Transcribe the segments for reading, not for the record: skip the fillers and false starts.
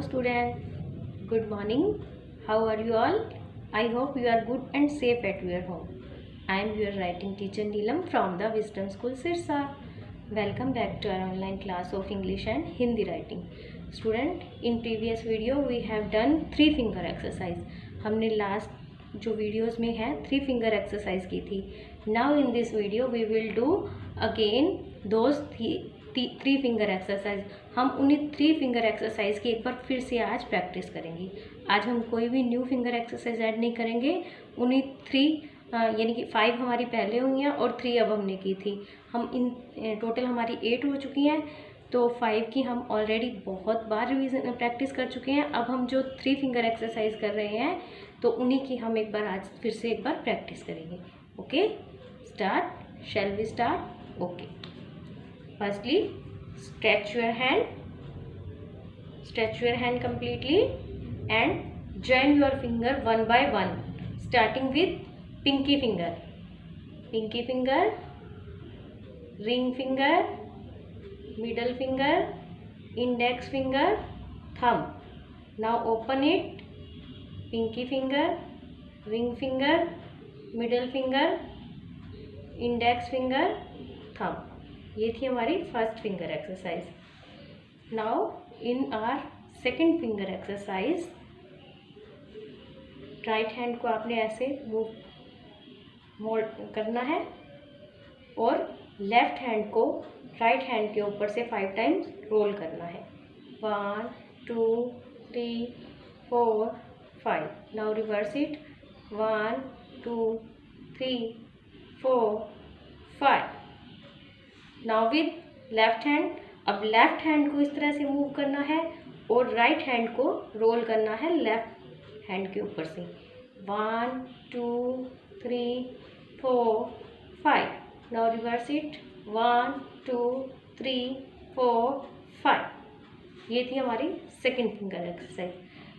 student, good morning. How are you all? I hope you are good and safe at your home. I am your writing teacher Neelam from the Wisdom School Sirsa. Welcome back to our online class of English and Hindi writing. Student, in previous video we have done 3 finger exercise. हमने last जो videos में है 3 finger exercise की थी. Now in this video we will do again those 3 finger exercise. हम उन्हीं 3 finger exercise की एक बार फिर से आज प्रैक्टिस करेंगे. आज हम कोई भी न्यू फिंगर एक्सरसाइज ऐड नहीं करेंगे. उन्हीं 3 यानी कि 5 हमारी पहले हुई हैं और 3 अब हमने की थी. हम इन टोटल हमारी 8 हो चुकी हैं. तो 5 की हम ऑलरेडी बहुत बार रिवीजन प्रैक्टिस कर चुके हैं. अब हम जो 3 फिंगर एक्सरसाइज कर रहे हैं तो उन्हीं की हम एक बार आज फिर से एक बार प्रैक्टिस करेंगे. Okay, start. Shall we start? Okay. Firstly, stretch your hand completely and join your finger one by one, starting with pinky finger, ring finger, middle finger, index finger, thumb. Now open it. Pinky finger, ring finger, middle finger, index finger, thumb. ये थी हमारी first finger exercise. Now in our second finger exercise, right hand को आपने ऐसे mould करना है और left hand को राइट हैंड के ऊपर से 5 टाइम्स रोल करना है. 1 2 3 4 5. Now reverse it. 1 2 3 4 5. Now with left hand. अब लेफ्ट हैंड को इस तरह से मूव करना है और राइट हैंड को रोल करना है लेफ्ट हैंड के ऊपर से. 1 2 3 4 5. Now reverse it. 1 2 3 4 5. ये थी हमारी second finger exercise.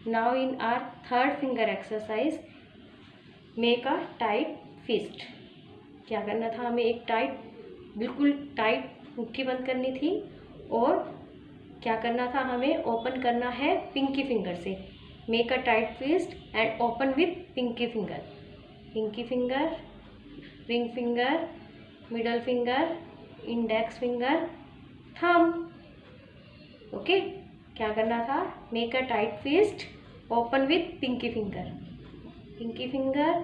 Now in our third finger exercise, make a tight fist. क्या करना था हमें? एक बिल्कुल टाइट मुट्ठी बंद करनी थी और क्या करना था हमें? ओपन करना है पिंकी फिंगर से. Make a tight fist and open with pinky finger. Pinky finger, ring finger, middle finger, index finger, thumb. Okay, क्या करना था? Make a tight fist, open with pinky finger. Pinky finger,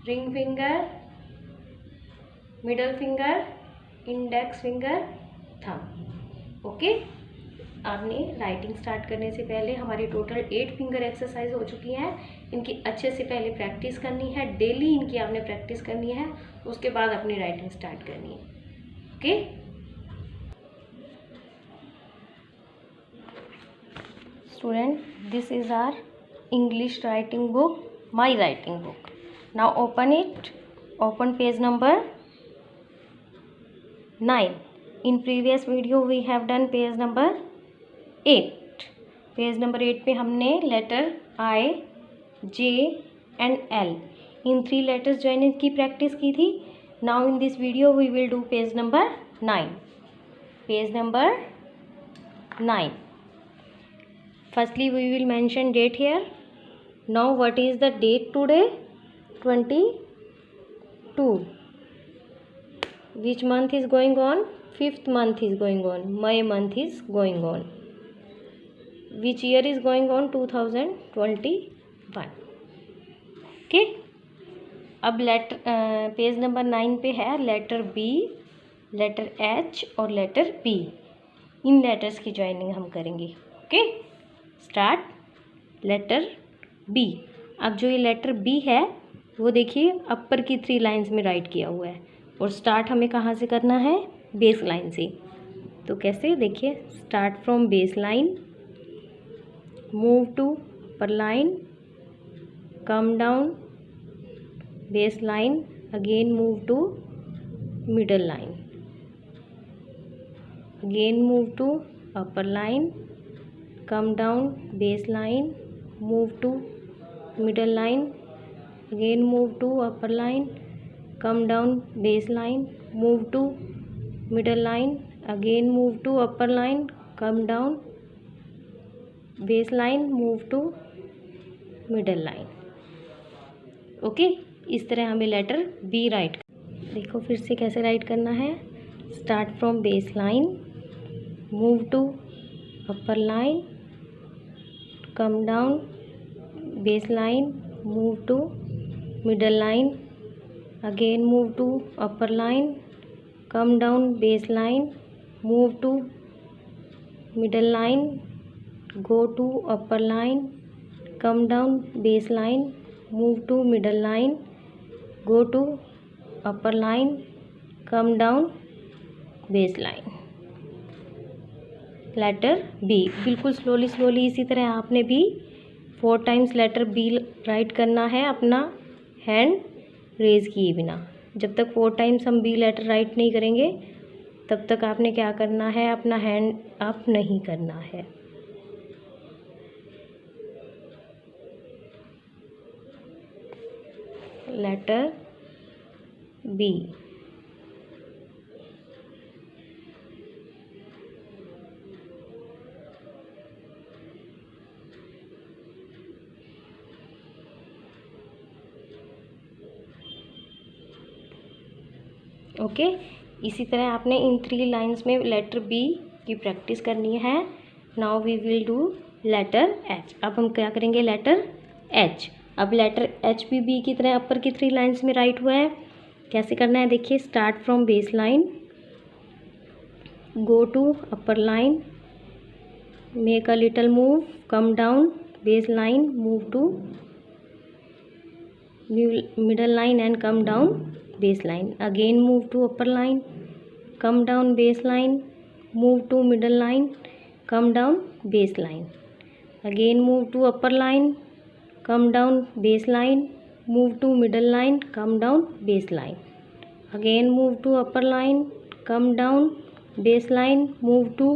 ring finger, middle finger, index finger, thumb. Okay, आपने writing start करने से पहले हमारी total 8 finger exercise हो चुकी हैं. इनकी अच्छे से पहले प्रैक्टिस करनी है. डेली इनकी आपने प्रैक्टिस करनी है. उसके बाद अपनी राइटिंग स्टार्ट करनी है. Okay, student, this is our English writing book, my writing book. Now open it. Open page number 9. In previous video we have done page number 8. Page number 8 पे हमने letter I, J and L इन 3 letters join की practice की थी. Now in this video we will do page number 9. Page number 9. Firstly we will mention date here. Now what is the date today? 22. Which month is going on? 5th month is going on. May month is going on. Which year is going on? 2021. Okay. अब page number 9 पे है letter B, letter H और letter P. इन letters की joining हम करेंगे. Okay, start. Letter B. अब जो ये लेटर B है वो देखिए अपर की 3 लाइन्स में राइट किया हुआ है और स्टार्ट हमें कहाँ से करना है? बेस लाइन से. तो कैसे? देखिए, start from base line, move to upper line, come down base line, again move to middle line, again move to upper line, come down base line, move to middle line, again move to upper line, come down base line, move to middle line, again move to upper line, come down base line, move to middle line. Okay, इस तरह हमें letter B right. देखो फिर से कैसे write करना है। Start from base line, move to upper line, come down base line, move to middle line, again move to upper line, come down base line, move to middle line, go to upper line, come down base line, move to middle line, go to upper line, come down base line. Letter B, बिल्कुल slowly slowly इसी तरह आपने भी 4 times letter B right करना है, अपना hand raise किए बिना। जब तक 4 टाइम्स हम बी लेटर राइट नहीं करेंगे तब तक आपने क्या करना है, अपना हैंड अप नहीं करना है। Letter B. ओके, इसी तरह आपने इन 3 लाइंस में लेटर बी की प्रैक्टिस करनी है। Now we will do letter H. अब हम क्या करेंगे, लेटर एच। अब लेटर एच भी बी की तरह अपर की 3 लाइंस में राइट हुआ है। कैसे करना है देखिए, start from base line, go to upper line, make a little move, come down base line, move to middle line and come down base line, again move to upper line, come down base line, move to middle line, come down base line, again move to upper line, come down base line, move to middle line, come down base line, again move to upper line, come down base line, move to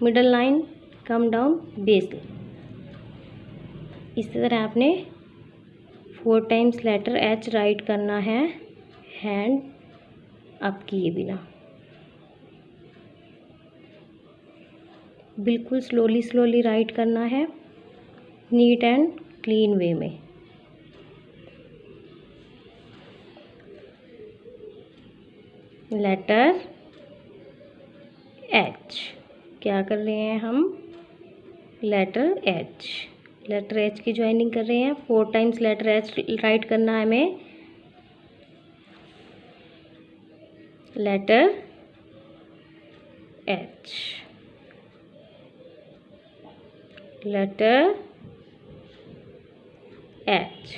middle line, come down base line। इस तरह आपने 4 times letter H right करना है, hand up किए बिना। बिल्कुल slowly slowly right करना है, नीट एंड क्लीन वे में। लेटर एच, क्या कर रहे हैं हम, लेटर एच। लेटर एच की ज्वाइनिंग कर रहे हैं। 4 टाइम्स लेटर एच राइट करना है हमें। Letter H, letter H.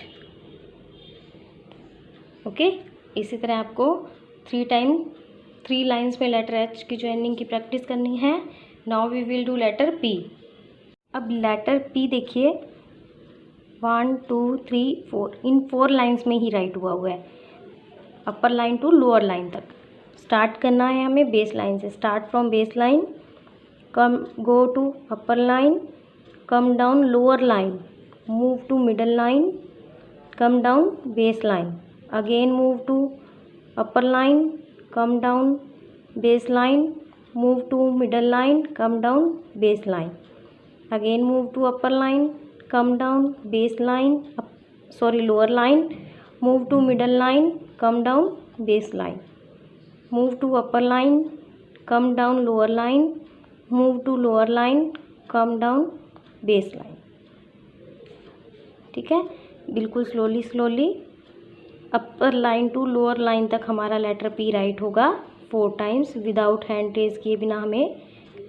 Okay, इसी तरह आपको 3 लाइंस में लेटर एच की ज्वाइनिंग की प्रैक्टिस करनी है। Now we will do letter P. अब लेटर पी देखिए, 1 2 3 4, इन 4 लाइंस में ही राइट हुआ है, upper line to lower line तक। स्टार्ट करना है हमें बेस लाइन से। Start from base line, come go to upper line, come down lower line, move to middle line, come down base line, again move to upper line, come down base line, move to middle line, come down base line, again move to upper line, come down base line, lower line, move to middle line, come down base line, move to upper line, come down lower line, move to lower line, come down base line। ठीक है, बिल्कुल slowly slowly upper line to lower line तक हमारा letter P right होगा 4 times. Without hand raise किए बिना हमें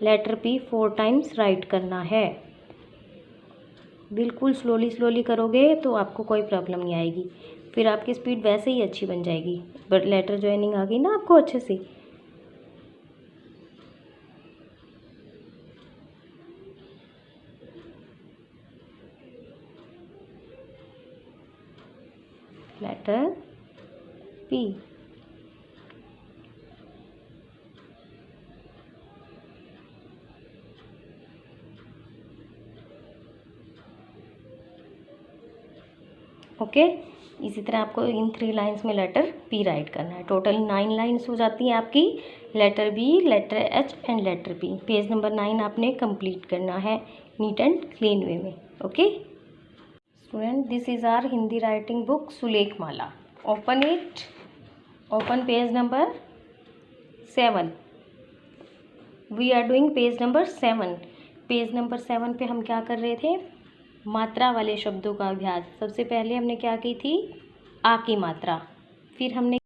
letter P 4 times right करना है। बिल्कुल स्लोली स्लोली करोगे तो आपको कोई प्रॉब्लम नहीं आएगी, फिर आपकी स्पीड वैसे ही अच्छी बन जाएगी। बट लेटर ज्वाइनिंग आ गई ना आपको अच्छे से। Letter P, okay. इसी तरह आपको इन 3 लाइंस में लेटर पी राइट करना है। टोटल 9 लाइंस हो जाती हैं आपकी letter B, letter H and letter P. Page number 9 आपने कंप्लीट करना है नीट एंड क्लीन वे में। Okay student, this is our Hindi writing book Sulekh Mala. Open it, open page number 7। We are doing page number 7। Page number 7 पे हम क्या कर रहे थे? मात्रा वाले शब्दों का अभ्यास। सबसे पहले हमने क्या की थी? आ की मात्रा, फिर हमने